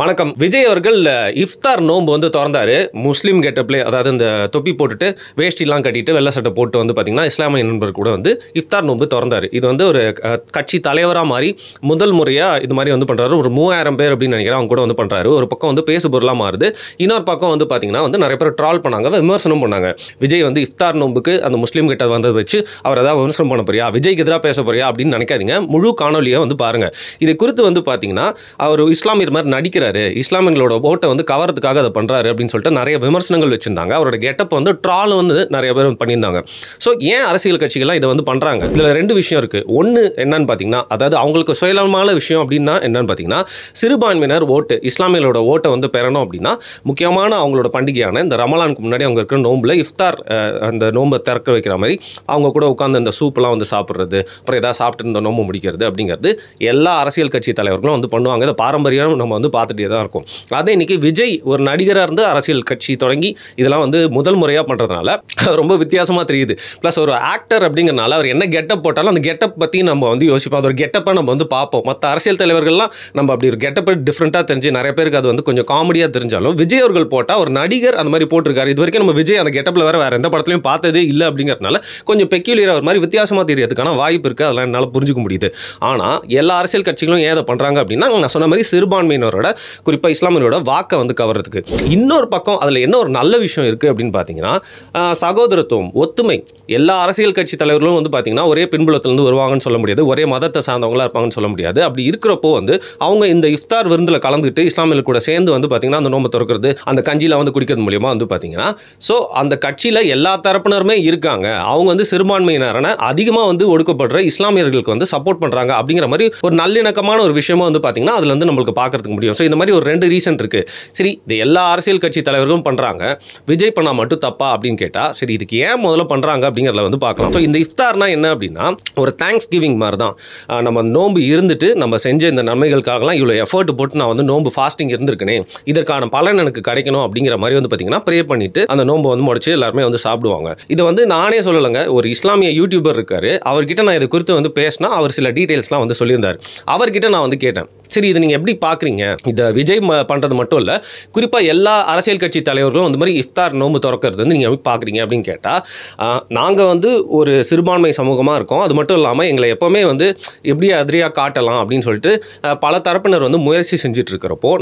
வணக்கம். விஜய் அவர்கள் இஃப்தார் நோன்பு வந்து திறந்தாரு. முஸ்லீம் கெட்டப்ல, அதாவது இந்த தொப்பி போட்டுட்டு வேஷ்டிலாம் கட்டிட்டு வெள்ளை சட்டை போட்டு வந்து பார்த்தீங்கன்னா இஸ்லாமிய நண்பர் கூட வந்து இஃப்தார் நோன்பு திறந்தாரு. இது வந்து ஒரு கட்சி தலைவராக மாறி முதல் முறையாக இது மாதிரி வந்து பண்ணுறாரு. ஒரு 3000 பேர் அப்படின்னு நினைக்கிறேன் அவங்க கூட வந்து பண்ணுறாரு. ஒரு பக்கம் வந்து பேசு பொருளாக மாறுது. இன்னொரு பக்கம் வந்து பார்த்தீங்கன்னா வந்து நிறைய பேர் ட்ரால் பண்ணாங்க, விமர்சனம் பண்ணாங்க. விஜய் வந்து இஃப்தார் நோன்புக்கு அந்த முஸ்லீம் கிட்ட வந்ததை வச்சு அவர் ஏதாவது விமர்சனம் பண்ண போறியா, விஜய்க்கு எதிராக பேச போறியா அப்படின்னு நினைக்காதீங்க. முழு காணொலியை வந்து பாருங்க. இது குறித்து வந்து பார்த்தீங்கன்னா அவர் இஸ்லாமியர் மாதிரி நடிக்கிறாரு, இஸ்லாமியர்களோட ஓட்டை வந்து கவரத்துக்காக அதை பண்றாரு அப்படின்னு சொல்லிட்டு நிறைய விமர்சனங்கள் வச்சிருந்தாங்க. அவரோட கெட்டப் வந்து ட்ரால் வந்து நிறைய பேர் பண்ணியிருந்தாங்க. ஸோ ஏன் அரசியல் கட்சிகள்லாம் இதை வந்து பண்றாங்க? இதுல ரெண்டு விஷயம் இருக்கு. ஒன்று என்னன்னு பார்த்தீங்கன்னா, அதாவது அவங்களுக்கு சுயநலமான விஷயம் அப்படின்னா என்னன்னு பார்த்தீங்கன்னா, சிறுபான்மையினர் ஓட்டு, இஸ்லாமியர்களோட ஓட்டை வந்து பெறணும் அப்படின்னா முக்கியமான அவங்களோட பண்டிகையான இந்த ரமலானுக்கு முன்னாடி அவங்க இருக்கிற நோம்புல இஃப்தார் அந்த நோம்பை திறக்க வைக்கிற மாதிரி அவங்க கூட உட்காந்து அந்த சூப்பெல்லாம் வந்து சாப்பிட்றது, அப்புறம் ஏதாவது சாப்பிட்டு இந்த நோம்பு முடிக்கிறது அப்படிங்கிறது எல்லா அரசியல் கட்சி தலைவர்களும் வந்து பண்ணுவாங்க. இதை பாரம்பரியம் நம்ம வந்து பார்த்துட்டே தான் இருக்கும். அதே இன்னைக்கு விஜய் ஒரு நடிகராக இருந்து அரசியல் கட்சி தொடங்கி இதெல்லாம் வந்து முதல் முறையாக பண்ணுறதுனால ரொம்ப வித்தியாசமாக தெரியுது. ப்ளஸ் ஒரு ஆக்டர் அப்படிங்கிறனால அவர் என்ன கெட்டப் போட்டாலும் அந்த கெட்டப் பற்றி நம்ம வந்து யோசிப்போம். அது ஒரு கெட்டப்பை நம்ம வந்து பார்ப்போம். மற்ற அரசியல் தலைவர்கள்லாம் நம்ம அப்படி ஒரு கெட்டப்பை டிஃப்ரெண்ட்டாக தெரிஞ்சு நிறைய பேருக்கு அது வந்து கொஞ்சம் காமெடியாக தெரிஞ்சாலும் விஜய் அவர்கள் போட்டால் ஒரு நடிகர் அந்த மாதிரி போட்டிருக்காரு. இது வரைக்கும் நம்ம விஜய் அந்த கெட்டப்பில் வேறு எந்த படத்துலையும் பார்த்ததே இல்லை அப்படிங்கிறதுனால கொஞ்சம் பெக்யூலியராக ஒரு மாதிரி வித்தியாசமாக தெரியறதுக்கான வாய்ப்பு இருக்குது. அதெல்லாம் என்னால் புரிஞ்சுக்க முடியுது. ஆனால் எல்லா அரசியல் கட்சிகளும் ஏன் அதை பண்ணுறாங்க அப்படின்னா, நான் சொன்ன மாதிரி சிறுபான்மையினரோட குறிப்பாக இஸ்லாமியரோட வாக்கை வந்து கவர்றதுக்கு. இன்னொரு பக்கம் அதில் என்ன ஒரு நல்ல விஷயம் இருக்குது அப்படின்னு பார்த்தீங்கன்னா, சகோதரத்துவம், ஒத்துமை. எல்லா அரசியல் கட்சி தலைவர்களும் வந்து பார்த்தீங்கன்னா ஒரே பின்புலத்திலிருந்து வருவாங்கன்னு சொல்ல முடியாது, ஒரே மதத்தை சார்ந்தவங்களா இருப்பாங்கன்னு சொல்ல முடியாது. அப்படி இருக்கிறப்போ வந்து அவங்க இந்த இஃப்தார் விருந்தில் கலந்துட்டு இஸ்லாமியர்கள் கூட சேர்ந்து வந்து பார்த்தீங்கன்னா அந்த நோம்பை திறக்கிறது, அந்த கஞ்சியில் வந்து குடிக்கிறது மூலியமாக வந்து பார்த்தீங்கன்னா, ஸோ அந்த கட்சியில் எல்லா தரப்பினருமே இருக்காங்க. அவங்க வந்து சிறுபான்மையினரான அதிகமாக வந்து ஒடுக்கப்படுற இஸ்லாமியர்களுக்கு வந்து சப்போர்ட் பண்ணுறாங்க அப்படிங்கிற மாதிரி ஒரு நல்லிணக்கமான ஒரு விஷயமா வந்து பார்த்தீங்கன்னா அதில் வந்து நம்மளுக்கு பார்க்கறதுக்கு முடியும். ஸோ இந்த மாதிரி ஒரு ரெண்டு ரீசன் இருக்குது. சரி, இது எல்லா அரசியல் கட்சி தலைவர்களும் பண்ணுறாங்க, விஜய் பண்ணால் மட்டும் தப்பா அப்படின்னு கேட்டால், சரி இதுக்கு ஏன் முதல்ல பண்ணுறாங்க அப்படிங்கிறத வந்து பார்க்கலாம். ஸோ இந்த இஃப்தார்னா என்ன அப்படின்னா ஒரு தேங்க்ஸ் கிவிங் மாதிரி தான். நம்ம நோன்பு இருந்துட்டு நம்ம செஞ்ச இந்த நன்மைகளுக்காகலாம் இவ்வளோ எஃபர்ட் போட்டு நான் வந்து நோன்பு ஃபாஸ்டிங் இருந்திருக்கேனே, இதற்கான பலன் எனக்கு கிடைக்கணும் அப்படிங்கிற மாதிரி வந்து பார்த்தீங்கன்னா ப்ரே பண்ணிட்டு அந்த நோன்பு வந்து முடிச்சு எல்லாருமே வந்து சாப்பிடுவாங்க. இதை வந்து நானே சொல்லலைங்க, ஒரு இஸ்லாமிய யூடியூபர் இருக்காரு, அவர்கிட்ட நான் இதை குறித்து வந்து பேசினா அவர் சில டீட்டெயில்ஸ்லாம் வந்து சொல்லியிருந்தார். அவர்கிட்ட நான் வந்து கேட்டேன், சரி இது நீங்கள் எப்படி பார்க்குறீங்க? இதை விஜய் பண்ணுறது மட்டும் இல்லை, குறிப்பாக எல்லா அரசியல் கட்சி தலைவர்களும் இந்த மாதிரி இஃப்தார் நோன்பு திறக்கிறது வந்து நீங்கள் எப்படி பார்க்குறீங்க அப்படின்னு கேட்டால், நாங்கள் வந்து ஒரு சிறுபான்மை சமூகமாக இருக்கோம், அது மட்டும் இல்லாமல் எங்களை எப்போவுமே வந்து எப்படி அதிரியாக காட்டலாம் அப்படின்னு சொல்லிட்டு பல தரப்பினர் வந்து முயற்சி செஞ்சுட்டு இருக்கிறப்போ,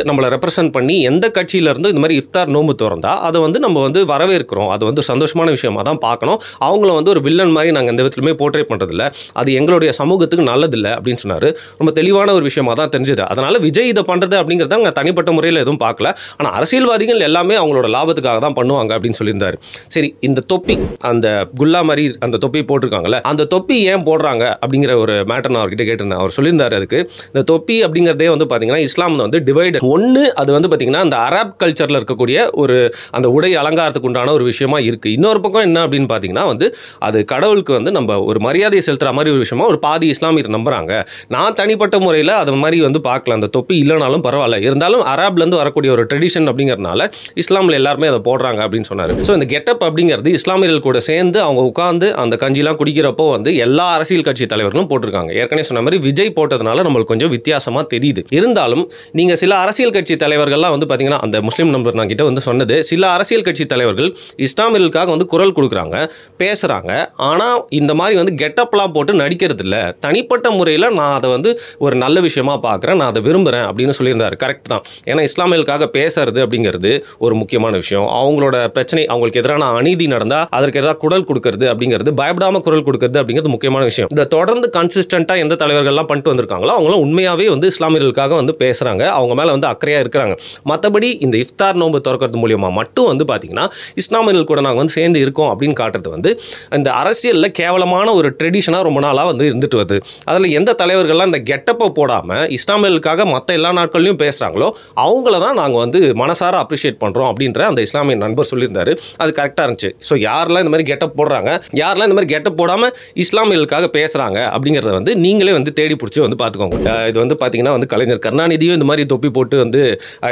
நம்மளை ரெப்ரசன்ட் பண்ணி எந்த கட்சியிலேருந்து இந்த மாதிரி இஃப்தார் நோன்பு திறந்தா அதை வந்து நம்ம வந்து வரவேற்கிறோம், அது வந்து சந்தோஷமான விஷயமாக தான் பார்க்கணும். அவங்கள வந்து ஒரு வில்லன் மாதிரி நாங்கள் எந்த விதத்துலையுமே போர்ட்ரே பண்ணுறதில்ல, அது எங்களுடைய சமூகத்துக்கு நல்லதில்லை அப்படின்னு சொன்னார். ரொம்ப தெளிவான ஒரு விஷயமாக தான் தெரிஞ்சது. அதனால் விஜய் இதை பண்ணுறது அப்படிங்கிறத நாங்கள் தனிப்பட்ட முறையில் எதுவும் பார்க்கல, ஆனால் அரசியல்வாதிகள் எல்லாமே அவங்களோட லாபத்துக்காக தான் பண்ணுவாங்க அப்படின்னு சொல்லியிருந்தார். சரி, இந்த தொப்பி, அந்த குல்லா மாதிரி அந்த தொப்பி போட்டிருக்காங்கல்ல, அந்த தொப்பி ஏன் போடுறாங்க அப்படிங்கிற ஒரு மேட்டர் நான் அவர்கிட்ட கேட்டிருந்தேன். அவர் சொல்லியிருந்தார், அதுக்கு இந்த தொப்பி அப்படிங்கிறதே வந்து பார்த்தீங்கன்னா இஸ்லாம் வந்து டிவைடட். ஒன்று அது வந்து பார்த்தீங்கன்னா அந்த அரப் கல்ச்சரில் இருக்கக்கூடிய ஒரு அந்த உடை அலங்காரத்துக்கு உண்டான ஒரு விஷயமா இருக்குது. இன்னொரு பக்கம் என்ன அப்படின்னு பார்த்தீங்கன்னா வந்து அது கடவுளுக்கு வந்து நம்ம ஒரு மரியாதையை செலுத்துகிற மாதிரி ஒரு விஷயமா ஒரு பாதி இஸ்லாமியர் நம்புறாங்க. நான் தனிப்பட்ட முறையில் அது மாதிரி வந்து பார்க்கலாம், அந்த தொப்பி இல்லைனாலும் பரவாயில்ல, இருந்தாலும் அரப்லேருந்து வரக்கூடிய ஒரு ட்ரெடிஷன் அப்படிங்கிறதுனால இஸ்லாமில் எல்லாருமே அதை போடுறாங்க அப்படின்னு சொன்னார். ஸோ இந்த கெட்டப் அப்படிங்கிறது இஸ்லாமியர்கள் கூட சேர்ந்து அவங்க உட்காந்து அந்த கஞ்சிலாம் குடிக்கிறப்போ வந்து எல்லா அரசியல் கட்சி தலைவர்களும் போட்டிருக்காங்க. ஏற்கனவே சொன்ன மாதிரி விஜய் போட்டதுனால நம்மளுக்கு கொஞ்சம் வித்தியாசமாக தெரியுது. இருந்தாலும் நீங்கள் சில அரசியல் கட்சி தலைவர்கள்லாம் வந்து பார்த்தீங்கன்னா, அந்த முஸ்லீம் நம்பர் நான் கிட்ட வந்து சொன்னது, சில அரசியல் கட்சி தலைவர்கள் இஸ்லாமியர்களுக்காக வந்து குரல் கொடுக்குறாங்க, பேசுகிறாங்க, ஆனால் இந்த மாதிரி வந்து கெட்டப்லாம் போட்டு நடிக்கிறது இல்லை. தனிப்பட்ட முறையில் நான் அதை வந்து ஒரு நல்ல விஷயமா பார்க்குறேன், நான் அதை விரும்புகிறேன் அப்படின்னு சொல்லியிருந்தார். கரெக்ட் தான். ஏன்னா இஸ்லாமியர்களுக்காக பேசுறது அப்படிங்கிறது ஒரு முக்கியமான விஷயம். அவங்களோட பிரச்சனை, அவங்களுக்கு எதிரான அநீதி நடந்தால் அதற்கு எதிராக குரல் கொடுக்கறது அப்படிங்கிறது, பயப்படாமல் குரல் கொடுக்கறது அப்படிங்கிறது முக்கியமான விஷயம். இதை தொடர்ந்து கன்சிஸ்டண்ட்டாக எந்த தலைவர்கள்லாம் பண்ணிட்டு வந்திருக்காங்களோ அவங்களும் உண்மையாகவே வந்து இஸ்லாமியர்களுக்காக வந்து பேசுகிறாங்க, அவங்க மேலே வந்து அக்கறையாக இருக்கிறாங்க. மற்றபடி இந்த இஃப்தார் நோன்பு திறக்கிறது மூலியமாக மட்டும் வந்து பார்த்தீங்கன்னா இஸ்லாமியர்கள் கூட நாங்கள் வந்து சேர்ந்து இருக்கோம் அப்படின்னு காட்டுறது வந்து இந்த அரசியலில் கேவலமான ஒரு ட்ரெடிஷனாக ரொம்ப நாளாக வந்து இருந்துட்டு வருது. அதில் எந்த தலைவர்கள்லாம் இந்த கெட்டப்பை போடாமல் இஸ்லாமியர்களுக்காக மற்ற எல்லா நாட்கள்லையும் பேசுகிறாங்களோ அவங்கள தான் நாங்கள் வந்து மனசார அப்ரிஷியேட் பண்ணுறோம் அப்படின்ற அந்த இஸ்லாமிய நண்பர் சொல்லியிருந்தாரு. அது கரெக்டாக இருந்துச்சு. ஸோ யாரெல்லாம் இந்த மாதிரி கெட்டப் போடுறாங்க, யாரெல்லாம் இந்த மாதிரி கெட்டப் போடாமல் இஸ்லாமியர்களுக்காக பேசுகிறாங்க அப்படிங்கிறத வந்து நீங்களே வந்து தேடி பிடிச்சி வந்து பார்த்துக்கோங்க. இது வந்து பார்த்தீங்கன்னா வந்து கலைஞர் கருணாநிதியும் இந்த மாதிரி தொப்பி போட்டு வந்து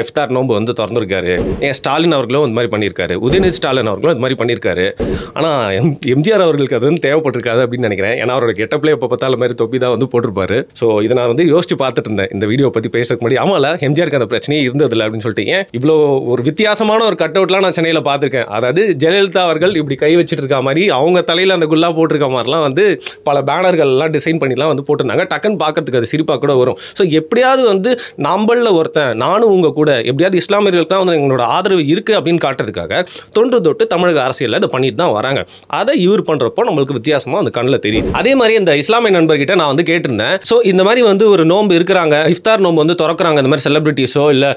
இஃப்தார் நோன்பு வந்து திறந்துருக்காரு. ஸ்டாலின் அவர்களும் இந்த மாதிரி பண்ணியிருக்காரு, உதயநிதி ஸ்டாலின் அவர்களும் இது மாதிரி பண்ணியிருக்காரு. ஆனால் எம்ஜிஆர் அவர்களுக்கு அது வந்து தேவைப்பட்டிருக்காது அப்படின்னு நினைக்கிறேன். ஏன்னா அவரோட கெட்டப்லேயே எப்போ பார்த்தாலும் மாதிரி தொப்பி தான் வந்து போட்டிருப்பாரு. ஸோ இதை நான் வந்து யோசிச்சு யோசிச்சு பார்த்துட்டு இருந்தேன் இந்த வீடியோ பற்றி பேசுறதுக்கு முன்னாடி. ஆமாம்ல, எம்ஜிஆருக்கு அந்த பிரச்சனையே இருந்ததில்லை அப்படின்னு சொல்லிட்டு. ஏன் இவ்வளோ ஒரு வித்தியாசமான ஒரு கட் அவுட்லாம் நான் சென்னையில் பார்த்துருக்கேன். அதாவது ஜெயலலிதா அவர்கள் இப்படி கை வச்சுட்டு இருக்க மாதிரி, அவங்க தலையில் அந்த குல்லா போட்டிருக்க மாதிரிலாம் வந்து பல பேனர்கள்லாம் டிசைன் பண்ணிலாம் வந்து போட்டிருந்தாங்க. டக்குன்னு பார்க்கறதுக்கு அது சிரிப்பாக கூட வரும். ஸோ எப்படியாவது வந்து நம்மளில் ஒருத்தன், நானும் உங்கள் கூட எப்படியாவது இஸ்லாமியர்களுக்குலாம் வந்து எங்களோட ஆதரவு இருக்குது அப்படின்னு காட்டுறதுக்காக தொன்று தொட்டு தமிழக அரசியலில் இதை பண்ணிட்டு தான் வராங்க. அதை இவர் பண்ணுறப்போ நம்மளுக்கு வித்தியாசமாக அந்த கண்ணில் தெரியுது. அதே மாதிரி இந்த இஸ்லாமிய நண்பர்கிட்ட நான் வந்து கேட்டிருந்தேன். ஸோ இந்த மாதிரி வந்து ஒரு நோன்பு இருக்கிறாங்க, இஃப்தார் நோன்பு வந்து திறக்கிறாங்க, இந்த மாதிரி செலிபிரிட்டிஸோ இல்லை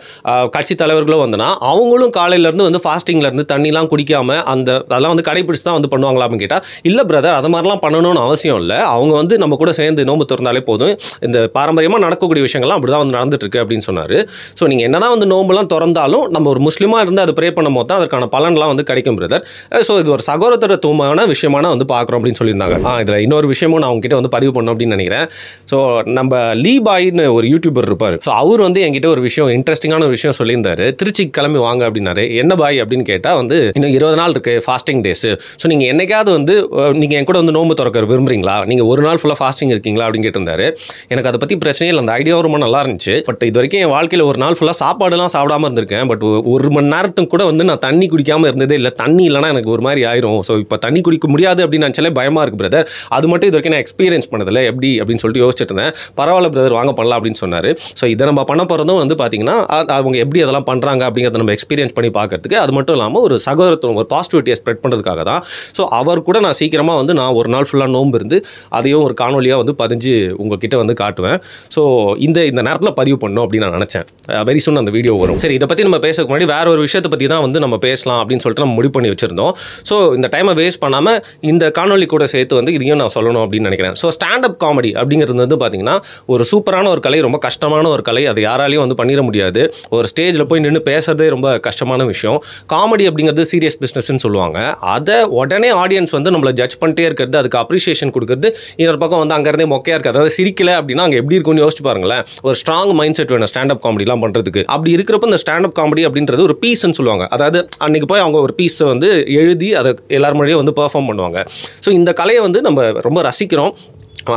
கட்சி தலைவர்களோ வந்துன்னா அவங்களும் காலையிலேருந்து வந்து ஃபாஸ்டிங்லேருந்து தண்ணிலாம் குடிக்காம அதெல்லாம் வந்து கடைபிடிச்சு தான் வந்து பண்ணுவாங்களா அப்படின்னு கேட்டால், இல்லை பிரதர், அது மாதிரிலாம் பண்ணணும்னு அவசியம் இல்லை. அவங்க வந்து நம்ம கூட சேர்ந்து நோன்பு திறந்தாலே போதும். இந்த பாரம்பரியமாக நடக்கக்கூடிய விஷயங்கள்லாம் அப்படி தான் வந்து நடந்துட்டு இருக்கு அப்படின்னு சொன்னார். ஸோ நீங்கள் என்னதான் வந்து நோம்புலாம் திறந்தாலும் நம்ம ஒரு முஸ்லீமாக இருந்து அதை ப்ரே பண்ணும் போது தான் அதற்கான பலன்லாம் வந்து கிடைக்கும் பிரதர். ஸோ இது ஒரு சகோதரத்துவமான விஷயமான வந்து பார்க்குறோம் அப்படின்னு சொல்லியிருந்தாங்க. இதில் இன்னொரு விஷயமும் நான் உங்ககிட்ட வந்து பதிவு பண்ணணும் அப்படின்னு நினைக்கிறேன். ஸோ நம்ம லீ பாய்னு ஒரு யூடியூபர் இருப்பார். ஸோ அவர் வந்து என்கிட்ட ஒரு விஷயம், இன்ட்ரெஸ்டிங்கான ஒரு விஷயம் சொல்லியிருந்தாரு. திருச்சிக்கு கிளம்பி வாங்க அப்படின்னாரு. என்ன பாய் அப்படின்னு கேட்டால் வந்து இன்னும் 20 நாள் இருக்குது ஃபாஸ்டிங் டேஸ். ஸோ நீங்கள் என்னைக்காவது வந்து நீங்கள் என் கூட வந்து நோம்பு திறக்க விரும்புறீங்களா, நீங்கள் ஒரு நாள் ஃபுல்லாக ஃபாஸ்டிங் இருக்கீங்களா அப்படின்னு கேட்டிருந்தாரு. எனக்கு அதை பற்றி பிரச்சனை இல்லை, அந்த ஐடியா ரொம்ப நல்லா இருந்துச்சு. பட் இது வரைக்கும் என் வாழ்க்கையில் ஒரு நாள் ஃபுல்லாக சாப்பாடுலாம் சாப்பிடாம இருந்திருக்கேன். பட் 1 மணி நேரத்துக்கு கூட வந்து நான் தண்ணி குடிக்காமல் இருந்ததே இல்லை. தண்ணி இல்லைனா எனக்கு ஒரு மாதிரி ஆயிரும். ஸோ இப்போ தண்ணி குடிக்க முடியாது அப்படின்னு நினச்சாலே பயமாக இருக்குது பிரதர். அது மட்டும் இது வரைக்கும் நான் எக்ஸ்பீரியன்ஸ் பண்ணதில்லை, எப்படி அப்படின்னு சொல்லிட்டு யோசிச்சுட்டு இருந்தேன். பரவாயில்ல பிரதர், வாங்க பண்ணலாம் அப்படின்னு சொன்னார். ஸோ இதை நம்ம பண்ண போகிறதும் வந்து பார்த்தீங்கன்னா அவங்க எப்படி அதெல்லாம் பண்ணுறாங்க அப்படிங்கிறத நம்ம எக்ஸ்பீரியன்ஸ் பண்ணி பார்க்கறதுக்கு, அது மட்டும் இல்லாமல் ஒரு சகோதரத்துவம், ஒரு பாசிட்டிவிட்டியை ஸ்ப்ரெட் பண்ணுறதுக்காக தான். ஸோ அவர் கூட நான் சீக்கிரமாக வந்து நான் ஒரு நாள் ஃபுல்லாக நோம்பு இருந்து அதையும் ஒரு காணொலியாக வந்து பதிஞ்சு உங்ககிட்ட வந்து காட்டுவேன். ஸோ இந்த நேரத்தில் பதிவு பண்ணணும் அப்படின்னு நான் நினச்சேன். வெரி சூன் அந்த வீடியோ வரும். சரி, இதை பற்றி நம்ம பேசக்கு முன்னாடி வேற ஒரு விஷயத்தை பற்றி தான் வந்து நம்ம பேசலாம் அப்படின்னு சொல்லிட்டு நம்ம முடிவு பண்ணி வச்சிருந்தோம். ஸோ இந்த டைமை வேஸ்ட் பண்ணாமல் இந்த காணொலி கூட சேர்த்து வந்து இதையும் நான் சொல்லணும் அப்படின்னு நினைக்கிறேன். ஸோ ஸ்டாண்டப் காமெடி அப்படிங்கிறது வந்து பார்த்தீங்கன்னா ஒரு சூப்பரான ஒரு கலை, ரொம்ப கஷ்டமான ஒரு கலை. அதை யாராலையும் வந்து பண்ணிட முடியாது. ஒரு ஸ்டேஜில் போய் நின்று பேசுறதே ரொம்ப கஷ்டமான விஷயம். காமெடி அப்படிங்கிறது சீரியஸ் பிஸ்னஸ்ன்னு சொல்லுவாங்க. அதை உடனே ஆடியன்ஸ் வந்து நம்மளை ஜட்ஜ் பண்ணிட்டே இருக்கிறது, அதுக்கு அப்ரிஷியேஷன் கொடுக்குறது, இன்னொரு பக்கம் வந்து அங்கேருந்தே மொக்கையாக இருக்குது. அதாவது சிரிக்கலை அப்படின்னா அங்கே எப்படி இருக்குன்னு யோசிச்சு பாருங்களேன். ஒரு ஸ்ட்ராங் மைண்ட் செட் வேணும் ஸ்டாண்டப் காமெடிலாம் பண்ணுறதுக்கு. அப்படி இருக்கிறப்ப இந்த ஸ்டாண்டப் காமெடி அப்படின்றது ஒரு பீஸ்ன்னு சொல்லுவாங்க. அதாவது அன்றைக்கி போய் அவங்க ஒரு பீஸை வந்து எழுதி அதை எல்லார் முன்னாடியும் வந்து பெர்ஃபார்ம் பண்ணுவாங்க. ஸோ இந்த கலையை வந்து நம்ம ரொம்ப ரசிக்கிறோம்.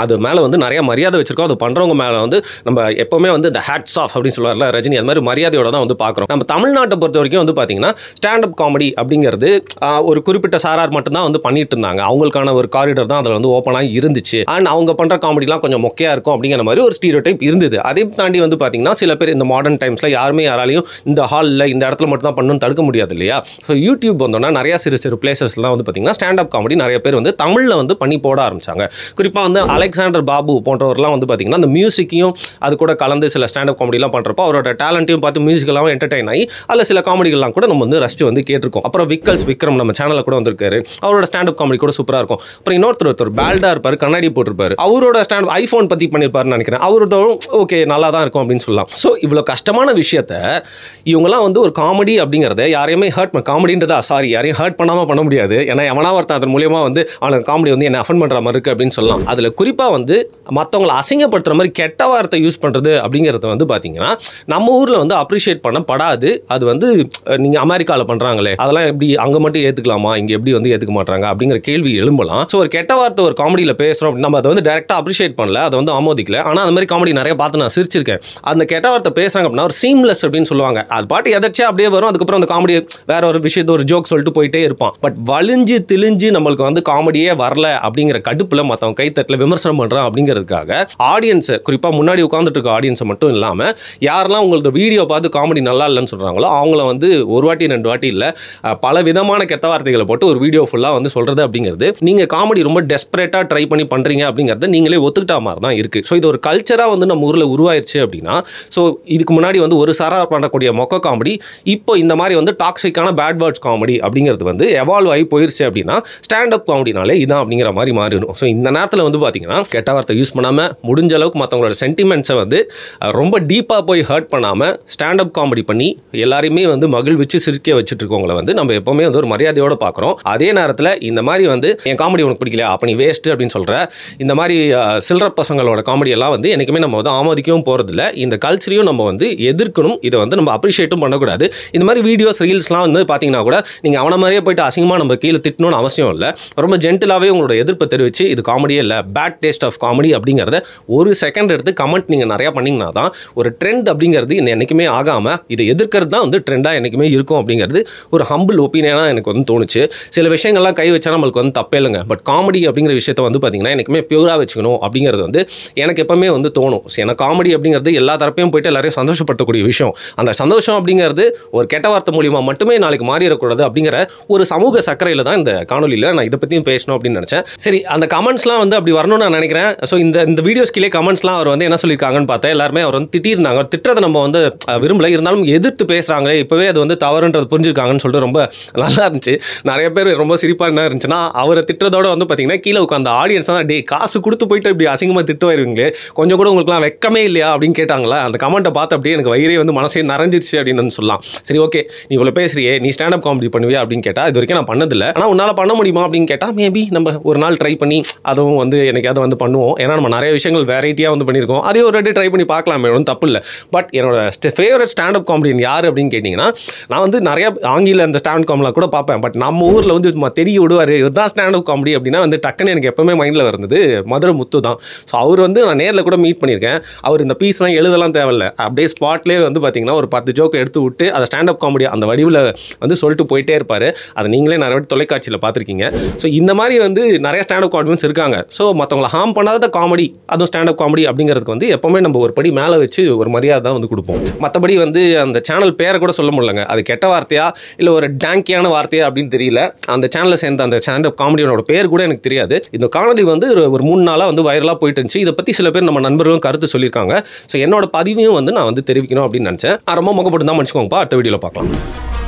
அது மேலே வந்து நிறைய மரியாதை வச்சிருக்கோம். அது பண்ணுறவங்க மேலே வந்து நம்ம எப்போவுமே வந்து இந்த ஹேட்ஸ் ஆஃப் அப்படின்னு சொல்லுவார்ல ரஜினி, அது மாதிரி மரியாதையோட தான் வந்து பார்க்குறோம். நம்ம தமிழ்நாட்டை பொறுத்த வரைக்கும் வந்து பார்த்தீங்கன்னா ஸ்டாண்டப் காமெடி அப்படிங்கிறது ஒரு குறிப்பிட்ட சாரார் மட்டும்தான் வந்து பண்ணிட்டு இருந்தாங்க. அவங்களுக்கான ஒரு காரிடர் தான் அதில் வந்து ஓப்பனாக இருந்துச்சு. அண்ட் அவங்க பண்ணுற காமெடிலாம் கொஞ்சம் மொக்கையாக இருக்கும் அப்படிங்கிற மாதிரி ஒரு ஸ்டீரியோடைப் இருந்தது. அதை தாண்டி வந்து பார்த்தீங்கன்னா சில பேர் இந்த மாடர்ன் டைம்ஸில் யாராலையும் இந்த ஹாலில் இந்த இடத்துல மட்டும் தான் பண்ணணும்னு தடுக்க முடியாது இல்லையா. ஸோ யூடியூப் வந்தோன்னா நிறைய சிறு பிளேசஸ்லாம் வந்து பார்த்தீங்கன்னா ஸ்டாண்டப் காமெடி நிறைய பேர் வந்து தமிழில் வந்து பண்ணி போட ஆரம்பிச்சாங்க. குறிப்பாக வந்து அலெக்சாண்டர் பாபு போன்றவர்லாம் வந்து பார்த்தீங்கன்னா அந்த மியூசிக்கையும் அது கூட கலந்து சில ஸ்டாண்டப் காமெடிலாம் பண்ணுறப்போ அவரோட டேலண்ட்டையும் பார்த்து மியூசிக்கெல்லாம் என்டர்டைன் ஆகி அதில் சில காமெடிகள்லாம் கூட நம்ம வந்து ரசித்து வந்து கேட்டிருக்கோம். அப்புறம் விக்ரம் நம்ம சேனலில் கூட வந்திருக்காரு. அவரோட ஸ்டாண்டப் காமெடி கூட சூப்பராக இருக்கும். அப்புறம் இன்னொருத்தர் பேல்டாக இருப்பார், கண்ணாடி போட்டிருப்பாரு. அவரோட ஸ்டாண்ட் ஐஃபோன் பற்றி பண்ணியிருப்பாருன்னு நினைக்கிறேன். அவரோட ஓகே நல்லா தான் இருக்கும் அப்படின்னு சொல்லலாம். ஸோ இவ்வளோ கஷ்டமான விஷயத்த இவங்கெல்லாம் வந்து ஒரு காமெடி அப்படிங்கிறத யாரையுமே காமெடின்றதா யாரையும் ஹர்ட் பண்ணாமல் பண்ண முடியாது. ஏன்னா எவனா ஒருத்தன் அதன் மூலியமாக வந்து அவனுக்கு காமெடி வந்து என்ன அஃபெண்ட் பண்ணுற மாதிரி இருக்குது அப்படின்னு சொல்லலாம். அதில் குறிப்பாக வந்து மற்றவங்களை அசிங்கப்படுத்துகிற மாதிரி கெட்ட வார்த்தை யூஸ் பண்ணுறது அப்படிங்கிறது வந்து பார்த்தீங்கன்னா நம்ம ஊரில் வந்து அப்ரிஷியேட் பண்ணப்படாது. அது வந்து நீங்கள் அமெரிக்காவில் பண்ணுறாங்களே அதெல்லாம் எப்படி அங்கே மட்டும் ஏற்றுக்கலாமா, இங்கே எப்படி வந்து ஏற்றுக்க மாட்டாங்க அப்படிங்கிற கேள்வி எழும்பலாம். ஸோ ஒரு கெட்ட வார்த்தை ஒரு காமெடியில் பேசுகிறோம், நம்ம அதை வந்து டேரெக்டாக அப்ரிஷியேட் பண்ணல, அதை வந்து ஆமோதிக்கல. ஆனால் அந்த மாதிரி காமெடி நிறைய பார்த்து நான் சிரிச்சிருக்கேன். அந்த கெட்ட வார்த்தை பேசுகிறாங்க அப்படின்னா ஒரு சீம்லெஸ் அப்படின்னு சொல்லுவாங்க. அது பாட்டு எதாச்சும் அப்படியே வரும். அதுக்கப்புறம் அந்த காமெடி வேற ஒரு விஷயத்தை ஒரு ஜோக் சொல்லிட்டு போயிட்டே இருப்பான். பட் வலிஞ்சு திழிஞ்சு நம்மளுக்கு வந்து காமெடியே வரல அப்படிங்கிற கடுப்பில் மற்றவங்க கைத்தட்டில் விமர்சனம் பண்ணுறான் அப்படிங்கிறதுக்காக ஆடியன்ஸை, குறிப்பாக முன்னாடி உட்காந்துட்டு இருக்க ஆடியன்ஸை மட்டும் இல்லாமல் யாரெல்லாம் உங்களுக்கு வீடியோ பார்த்து காமெடி நல்லா இல்லைன்னு சொல்கிறாங்களோ அவங்கள வந்து ஒரு வாட்டி 2 வாட்டி இல்லை பல விதமான கெட்ட வார்த்தைகளை போட்டு ஒரு வீடியோ ஃபுல்லாக வந்து சொல்கிறது அப்படிங்கிறது நீங்கள் காமெடி ரொம்ப டெஸ்பரேட்டாக ட்ரை பண்ணி பண்ணுறீங்க அப்படிங்கிறத நீங்களே ஒத்துக்கிட்ட மாதிரி தான் இருக்குது. ஸோ இது ஒரு கல்ச்சராக வந்து நம்ம ஊரில் உருவாயிருச்சு அப்படின்னா, ஸோ இதுக்கு முன்னாடி வந்து ஒரு சாரா பண்ணக்கூடிய மொக்க காமெடி இப்போ இந்த மாதிரி வந்து டாக்ஸிக்கான பேட் வேர்ட்ஸ் காமெடி அப்படிங்கிறது வந்து எவால்வ் ஆகி போயிருச்சு அப்படின்னா ஸ்டாண்டப் காமெடினாலே இதான் அப்படிங்கிற மாதிரி மாறிடும். ஸோ இந்த நேரத்தில் வந்து பார்த்தீங்கன்னா கெட்ட வார்த்தை யூஸ் பண்ணாமல் முடிஞ்ச அளவுக்கு மற்றவங்களோட சென்டிமெண்ட்ஸை வந்து ரொம்ப டீப்பாக போய் ஹர்ட் பண்ணாமல் ஸ்டாண்டப் காமெடி பண்ணி எல்லாரையுமே வந்து மகிழ்விச்சு சிரிக்க வச்சுட்டு இருக்கவங்களை வந்து நம்ம எப்போவுமே வந்து ஒரு மரியாதையோடு பார்க்குறோம். அதே நேரத்தில் இந்த மாதிரி வந்து என் காமெடி உனக்கு பிடிக்கல அப்போ நீ வேஸ்ட்டு அப்படின்னு சொல்கிற இந்த மாதிரி சில்லற பசங்களோட காமெடியெல்லாம் வந்து என்றைக்குமே நம்ம வந்து ஆமோதிக்கவும் போகிறதில்ல. இந்த கல்ச்சரையும் நம்ம வந்து எதிர்க்கணும். இதை வந்து நம்ம அப்ரிஷியேட்டும் பண்ணக்கூடாது. இந்த மாதிரி வீடியோஸ் ரீல்ஸ்லாம் வந்து பார்த்தீங்கன்னா கூட நீங்கள் அவனை மாதிரியே போயிட்டு அசிங்கமாக நம்ம கீழே திட்டணும்னு அவசியம் இல்லை. ரொம்ப ஜென்டிலாகவே உங்களோட எதிர்ப்பை தெரிவித்து இது காமெடியே இல்லை bad bad taste of comedy அப்படிங்கிறத ஒரு செகண்ட் எடுத்து கமெண்ட் நீங்கள் நிறையா பண்ணிங்கன்னா தான் ஒரு ட்ரெண்ட் அப்படிங்கிறது என்றைக்குமே ஆகாமல் இதை எதிர்க்கிறது தான் வந்து ட்ரெண்டாக என்றைக்குமே இருக்கும் அப்படிங்கிறது ஒரு ஹம்பிள் ஒப்பீனியனாக எனக்கு வந்து தோணுச்சு. சில விஷயங்கள்லாம் கை வச்சா நம்மளுக்கு வந்து தப்பே இல்லைங்க. பட் காமெடி அப்படிங்கிற விஷயத்தை வந்து பார்த்திங்கன்னா என்றைக்குமே பியூராக வச்சுக்கணும் அப்படிங்கிறது வந்து எனக்கு எப்பவுமே வந்து தோணும். ஏன்னா காமெடி அப்படிங்கிறது எல்லா தரப்பையும் போயிட்டு எல்லாரையும் சந்தோஷப்படுத்தக்கூடிய விஷயம். அந்த சந்தோஷம் அப்படிங்கிறது ஒரு கெட்ட வார்த்தை மூலியமாக மட்டுமே நாளைக்கு மாறிடக்கூடாது அப்படிங்கிற ஒரு சமூக சக்கரையில் தான் இந்த காணொலியில் நான் இதை பற்றியும் பேசணும் அப்படின்னு நினச்சேன். சரி, அந்த கமெண்ட்ஸ்லாம் வந்து அப்படி வரணும்னு நான் நினைக்கிறேன். ஸோ இந்த வீடியோஸ்கிலே கமெண்ட்ஸ்லாம் அவர் வந்து என்ன சொல்லியிருக்காங்கன்னு பார்த்தா எல்லாருமே அவர் வந்து திட்டியிருந்தாங்க. திட்டுறதை நம்ம வந்து விரும்பலை, இருந்தாலும் எதிர்த்து பேசுகிறாங்களே இப்போவே அது வந்து தவறுன்றது புரிஞ்சுருக்காங்கன்னு சொல்லிட்டு ரொம்ப நல்லா இருந்துச்சு. நிறைய பேர் ரொம்ப சிரிப்பாக என்ன இருந்துச்சுன்னா அவரை திட்டுறதோட வந்து பார்த்தீங்கன்னா கீழே உட்காந்து ஆடியன்ஸ் தான் டே காசு கொடுத்து போயிட்டு இப்படி அசிங்கமாக திட்டு வருவீங்களே கொஞ்சம் கூட உங்களுக்குலாம் வெக்கமே இல்லையா அப்படின்னு கேட்டாங்களா. அந்த கமெண்ட்டை பார்த்து அப்படியே எனக்கு வயிறே வந்து மனசே நிறைஞ்சிருச்சு அப்படின்னு சொல்லலாம். சரி, ஓகே, நீ இவ்வளோ பேசுறியே, நீ ஸ்டாண்டப் காமெடி பண்ணுவியா அப்படின்னு கேட்டால் இது வரைக்கும் நான் பண்ணதில்லை. ஆனால் உன்னால் பண்ண முடியுமா அப்படின்னு கேட்டால் மேபி நம்ம ஒரு நாள் ட்ரை பண்ணி அதுவும் வந்து எனக்கு அதை வந்து பண்ணுவோம். ஏன்னா நம்ம நிறைய விஷயங்கள் வெரைட்டியாக வந்து பண்ணியிருக்கோம். அதே ஒரு வாட்டி ட்ரை பண்ணி பார்க்கலாமே, ஒன்றும் தப்பு இல்லை. பட் என்னோட ஃபேவரட் ஸ்டாண்டப் காமெடியன் யார் அப்படின்னு கேட்டிங்கன்னா நான் வந்து நிறைய ஆங்கில அந்த ஸ்டாண்ட் காமெடிலாம் கூட பார்ப்பேன். பட் நம்ம ஊரில் வந்து தெரிய விடுவார் இதுதான் ஸ்டாண்டப் காமெடி அப்படின்னா வந்து டக்குன்னு எனக்கு எப்பவுமே மைண்டில் வருന്നത് மதுரை முத்து தான். ஸோ அவர் வந்து நான் நேரில் கூட மீட் பண்ணியிருக்கேன். அவர் இந்த பீஸ்லாம் எழுதலாம் தேவையில்லை, அப்படியே ஸ்பாட்லேயே வந்து பார்த்தீங்கன்னா ஒரு 10 ஜோக்கை எடுத்து விட்டு அதை ஸ்டாண்டப் காமெடி அந்த வடிவில் வந்து சொல்லிட்டு போயிட்டே இருப்பார். அதை நீங்களே நிறைய வாட்டி தொலைக்காட்சியில் பார்த்துருக்கீங்க. ஸோ இந்த மாதிரி வந்து நிறைய ஸ்டாண்டப் காமெடியன்ஸ் இருக்காங்க. ஸோ மற்றவங்களை ஹார்ம் பண்ணாத காமெடி அதுவும் ஸ்டாண்டப் காமெடி அப்படிங்கிறதுக்கு வந்து எப்பவுமே நம்ம ஒரு படி மேலே வச்சு ஒரு மரியாதை தான் வந்து கொடுப்போம். மற்றபடி வந்து அந்த சேனல் பேரை கூட சொல்ல முடியலங்க, அது கெட்ட வார்த்தையா இல்லை ஒரு டேங்கியான வார்த்தையா அப்படின்னு தெரியல. அந்த சேனலில் சேர்ந்த அந்த ஸ்டாண்டப் காமெடியோட பேர் கூட எனக்கு தெரியாது. இந்த காணொலி வந்து ஒரு 3 நாளாக வந்து வைரலாக போயிட்டு இருந்துச்சு. இதை பற்றி சில பேர் நம்ம நண்பர்களும் கருத்து சொல்லியிருக்காங்க. ஸோ என்னோட பதிவையும் வந்து நான் வந்து தெரிவிக்கணும் அப்படின்னு நினச்சேன். ரொம்ப முகப்பட்டு தான் மன்னிச்சுக்கோங்கப்பா, அடுத்த வீடியோவில் பார்க்கலாம்.